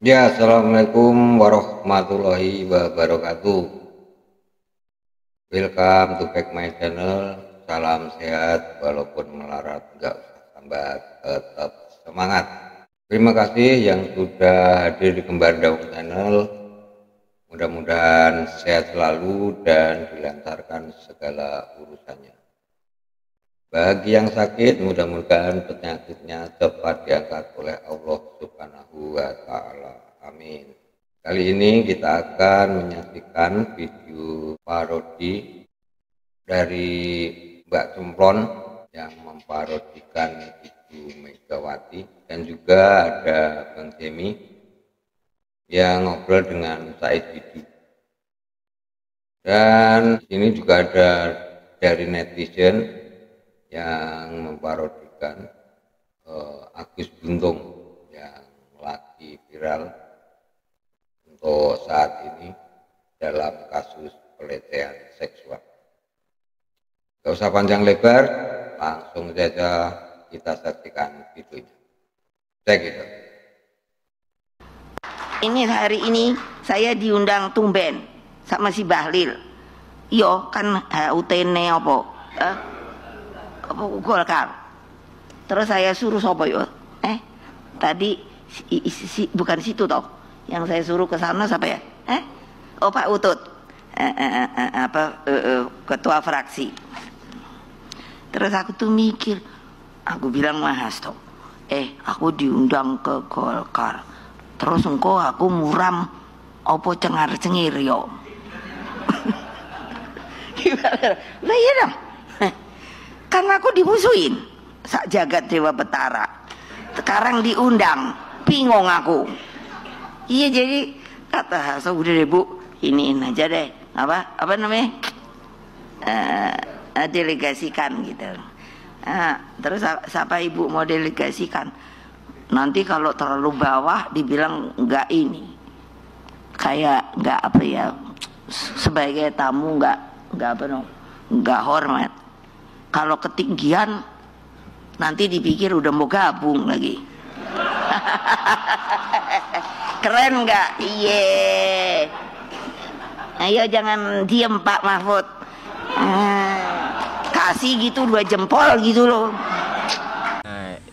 Ya, assalamualaikum warahmatullahi wabarakatuh. Welcome to back my channel. Salam sehat, walaupun melarat nggak usah sambat, tetap semangat. Terima kasih yang sudah hadir di Kembar Daung Channel. Mudah-mudahan sehat selalu dan dilancarkan segala urusannya. Bagi yang sakit, mudah-mudahan penyakitnya cepat diangkat oleh Allah Subhanahu wa Ta'ala. Amin. Kali ini kita akan menyaksikan video parodi dari Mbak Cemplon yang memparodikan Ibu Megawati, dan juga ada Bang Jemi yang ngobrol dengan Said Didu. Dan ini juga ada dari netizen yang memparodikan Agus Buntung yang lagi viral untuk saat ini dalam kasus pelecehan seksual. Gak usah panjang lebar, langsung saja kita saksikan videonya. Cek itu. Ini hari ini saya diundang tumben sama si Bahlil. Yo kan HUT-ne apa? Apa Golkar. Terus saya suruh sopo yo? Tadi bukan situ toh. Yang saya suruh ke sana siapa ya? Oh Pak Utut. Ketua fraksi. Terus aku tuh mikir, aku bilang Mas toh, aku diundang ke Golkar. Terus engkau aku muram opo cengar-cengir yo. Gimana? Lah iya dong. Kan aku dimusuhin sak jagat Dewa Betara. Sekarang diundang, bingung aku. Iya, jadi kata udah deh Bu, iniin aja deh. Apa namanya? Delegasikan gitu. Terus siapa Ibu mau delegasikan? Nanti kalau terlalu bawah dibilang enggak ini, kayak enggak apa ya, sebagai tamu enggak apa no, enggak hormat. Kalau ketinggian nanti dipikir udah mau gabung lagi. Keren nggak? Iye. Ayo jangan diem Pak Mahfud. Kasih gitu 2 jempol gitu loh.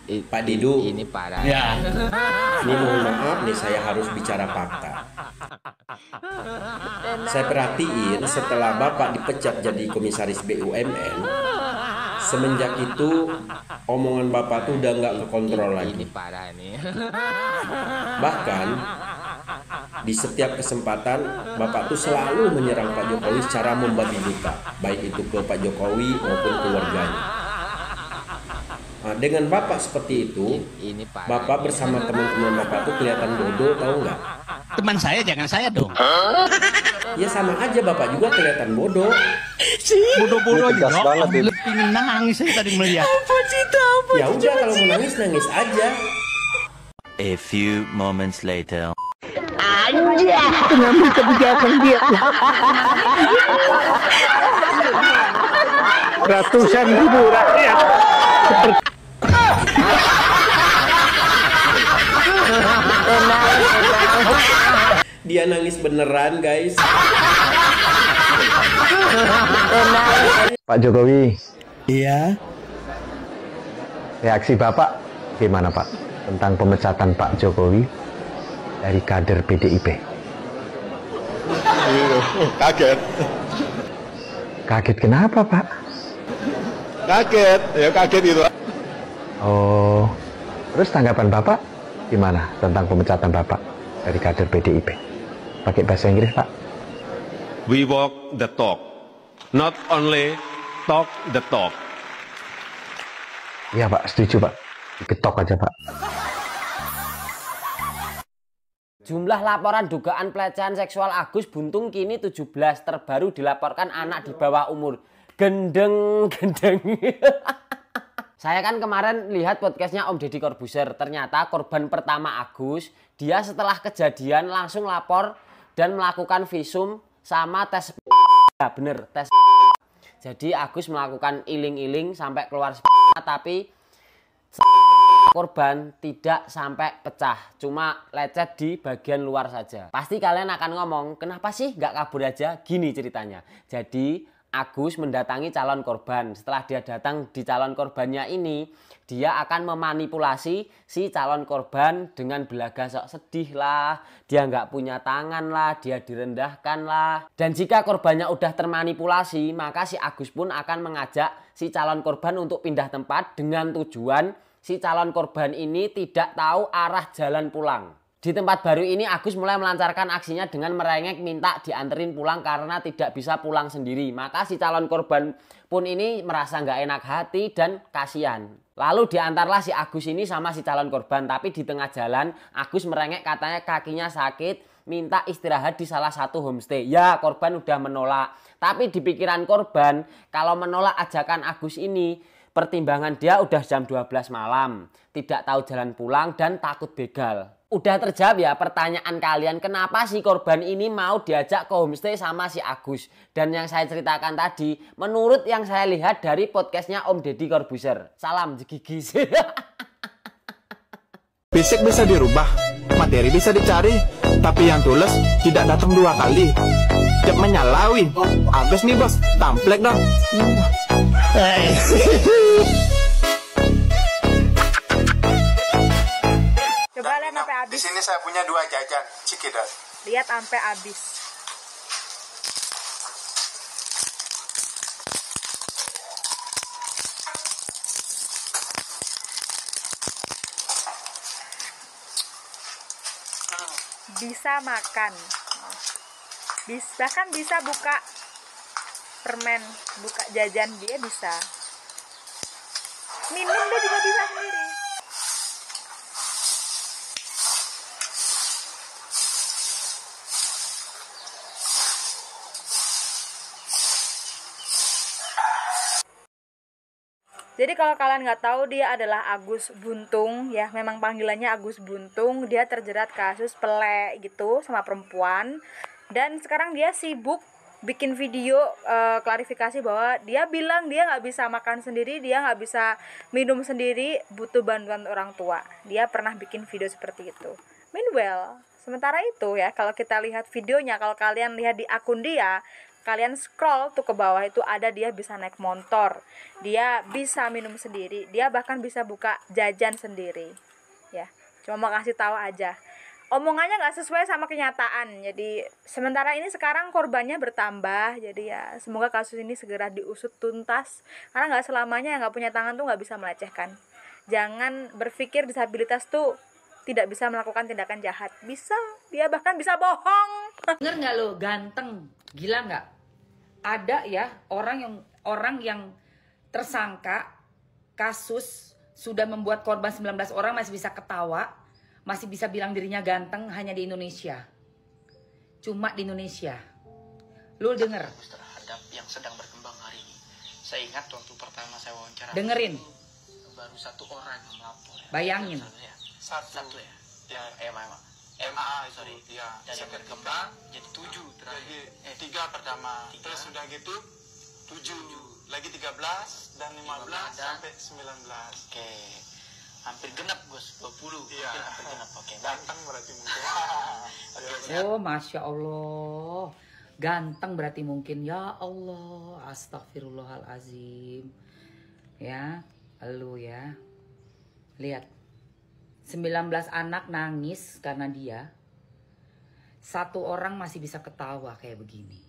Pak Didu, ini parah. ya. Ini mohon maaf nih, saya harus bicara fakta. Saya perhatiin setelah Bapak dipecat jadi komisaris BUMN, semenjak itu omongan Bapak tuh udah nggak kekontrol lagi. Ini parah nih. Bahkan di setiap kesempatan Bapak tuh selalu menyerang Pak Jokowi secara membabi buta, baik itu ke Pak Jokowi maupun keluarganya. Nah, dengan Bapak seperti itu, Ini parah. Bapak bersama teman-teman Bapak tuh kelihatan bodoh, tahu nggak? Teman saya jangan saya dong. Ya sama aja, Bapak juga kelihatan bodoh. Bodoh-bodoh aja. Lebih ingin nangis saya tadi melihat. Ya udah, kalau mau nangis nangis aja. A few moments later. Mengambil kebijakan dia. Ratusan ribu rakyat. Dia nangis beneran, guys. Pak Jokowi, Iya. reaksi Bapak gimana Pak tentang pemecatan Pak Jokowi dari kader PDIP? Kaget, Kaget kenapa Pak? kaget, ya kaget itu. Oh, terus tanggapan Bapak gimana tentang pemecatan Bapak dari kader PDIP? Pakai bahasa Inggris Pak? We walk the talk, not only talk the talk. Iya Pak, setuju Pak. Diketok aja Pak. Jumlah laporan dugaan pelecehan seksual Agus Buntung kini 17, terbaru dilaporkan anak di bawah umur. Gendeng. Saya kan kemarin lihat podcastnya Om Deddy Corbuzier. Ternyata korban pertama Agus, dia setelah kejadian langsung lapor dan melakukan visum sama tes. Ya bener, tes. Jadi Agus melakukan iling-iling sampai keluar tapi korban tidak sampai pecah, cuma lecet di bagian luar saja. Pasti kalian akan ngomong, kenapa sih nggak kabur aja? Gini ceritanya. Jadi Agus mendatangi calon korban. Setelah dia datang di calon korbannya ini, dia akan memanipulasi si calon korban dengan belaga sok sedih lah, dia nggak punya tangan lah, dia direndahkan lah. Dan jika korbannya udah termanipulasi, maka si Agus pun akan mengajak si calon korban untuk pindah tempat dengan tujuan si calon korban ini tidak tahu arah jalan pulang. Di tempat baru ini Agus mulai melancarkan aksinya dengan merengek minta dianterin pulang karena tidak bisa pulang sendiri. Maka si calon korban pun ini merasa nggak enak hati dan kasihan. Lalu diantarlah si Agus ini sama si calon korban. Tapi di tengah jalan Agus merengek katanya kakinya sakit, minta istirahat di salah satu homestay. Ya, korban udah menolak. Tapi di pikiran korban kalau menolak ajakan Agus ini, pertimbangan dia udah jam 12 malam, tidak tahu jalan pulang dan takut begal. Udah terjawab ya pertanyaan kalian, kenapa si korban ini mau diajak ke homestay sama si Agus. Dan yang saya ceritakan tadi, menurut yang saya lihat dari podcastnya Om Deddy Corbuzier. Salam jegigis. Fisik bisa dirubah, materi bisa dicari, tapi yang tulus tidak datang 2 kali. Cep menyalawi, abis nih bos, tamplek dong. Coba lihat sampai habis. Di sini saya punya 2 jajan, cikidot. Lihat sampai habis. Bisa makan. Bahkan bisa buka permen, buka jajan dia bisa. Minum dia juga bisa sendiri. Jadi kalau kalian nggak tahu, dia adalah Agus Buntung ya, memang panggilannya Agus Buntung. Dia terjerat kasus pelek gitu sama perempuan, dan sekarang dia sibuk bikin video klarifikasi bahwa dia bilang dia nggak bisa makan sendiri, dia nggak bisa minum sendiri, butuh bantuan orang tua. Dia pernah bikin video seperti itu. Meanwhile, sementara itu ya, kalau kita lihat videonya, kalau kalian lihat di akun dia, kalian scroll tuh ke bawah, itu ada dia bisa naik motor, dia bisa minum sendiri, dia bahkan bisa buka jajan sendiri ya. Cuma mau kasih tahu aja, omongannya nggak sesuai sama kenyataan. Jadi sementara ini sekarang korbannya bertambah, jadi ya semoga kasus ini segera diusut tuntas, karena nggak selamanya yang nggak punya tangan tuh nggak bisa melecehkan. Jangan berpikir disabilitas tuh tidak bisa melakukan tindakan jahat. Bisa, dia bahkan bisa bohong. Denger nggak lo, ganteng, gila nggak? Ada ya orang yang tersangka kasus sudah membuat korban 19 orang masih bisa ketawa, masih bisa bilang dirinya ganteng hanya di Indonesia. Cuma di Indonesia. Lu denger? Terhadap yang sedang berkembang hari ini. Saya ingat waktu pertama saya wawancara. Dengerin. Baru 1 orang yang melapor. Ya. Bayangin. Satu ya. Sorry. Ya. Dan yang berkembang jadi 7 terakhir. 3 pertama. Terus sudah gitu 7. Lagi 13 dan 15 sampai 19. Oke. Hampir genap Gus, 20. Iya. Hampir genap. Oke. Ganteng berarti mungkin. Oh, Masya Allah. Ganteng berarti mungkin. Ya Allah, astagfirullahalazim. Ya, elu ya. Lihat. 19 anak nangis karena dia. 1 orang masih bisa ketawa kayak begini.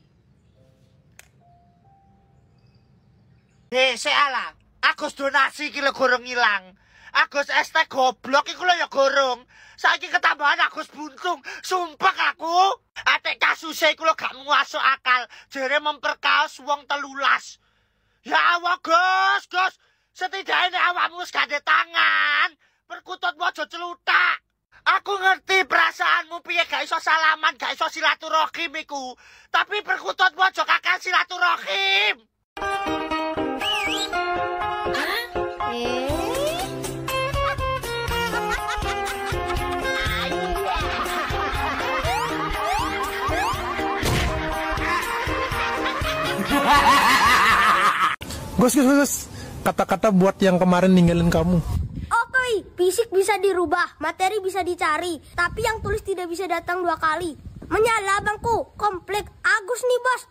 Salah. Agus donasi iki lho gorong ilang. Agus ST goblok iku lho ya gorong. Saiki ketambahan Agus Buntung. Sumpah aku. Atek kasusnya iku lho gak masuk akal. Jere memperkaos wong 13. Ya Allah Gus. Setidaknya awakmu wis gak ada tangan. Perkututmu aja celutak. Aku ngerti perasaanmu piye gak iso salaman, gak iso silaturahim iku. Tapi perkututmu aja kakak silaturahim. Gus, kata-kata buat yang kemarin ninggalin kamu. Oke, Fisik bisa dirubah, materi bisa dicari, tapi yang tulis tidak bisa datang 2 kali. Menyala bangku, komplek Agus nih bos.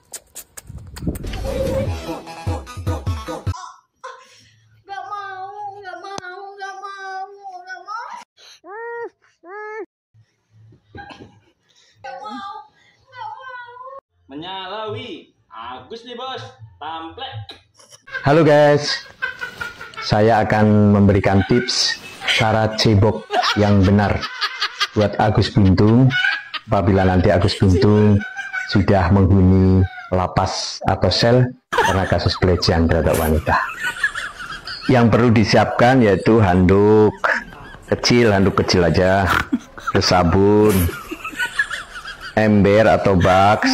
Gak mau. Menyalawi, Agus nih bos, tamplek. Halo guys, saya akan memberikan tips cara cebok yang benar buat Agus Buntung apabila nanti Agus Buntung sudah menghuni lapas atau sel karena kasus pelecehan terhadap wanita. Yang perlu disiapkan yaitu handuk kecil aja, terus sabun, ember atau box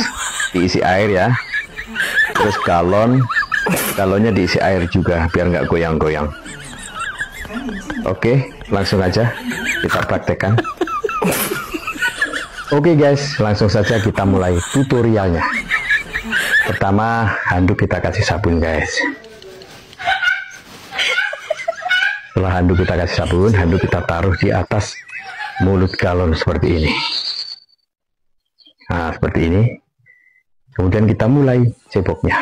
diisi air ya, terus galonnya diisi air juga biar nggak goyang-goyang. Oke, langsung aja kita praktekkan. Oke guys, langsung saja kita mulai tutorialnya. Pertama, handuk kita kasih sabun guys. Setelah handuk kita kasih sabun, handuk kita taruh di atas mulut galon seperti ini. Nah, seperti ini. Kemudian kita mulai ceboknya.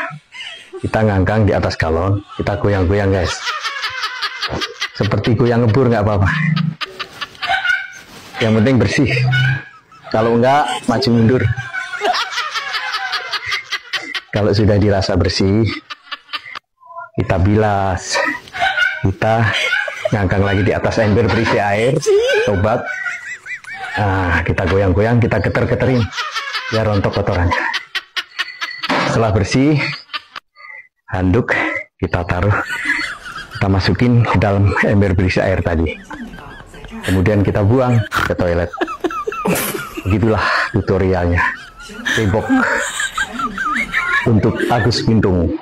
Kita ngangkang di atas galon, kita goyang-goyang guys. Seperti goyang ngebur nggak apa-apa. Yang penting bersih. Kalau enggak, maju mundur. Kalau sudah dirasa bersih, kita bilas. Kita ngangkang lagi di atas ember berisi air, tobat. Nah, kita goyang-goyang, kita geter-geterin biar rontok kotorannya. Setelah bersih, handuk kita taruh, kita masukin ke dalam ember berisi air tadi. Kemudian kita buang ke toilet. Begitulah tutorialnya cebok untuk Agus Buntung.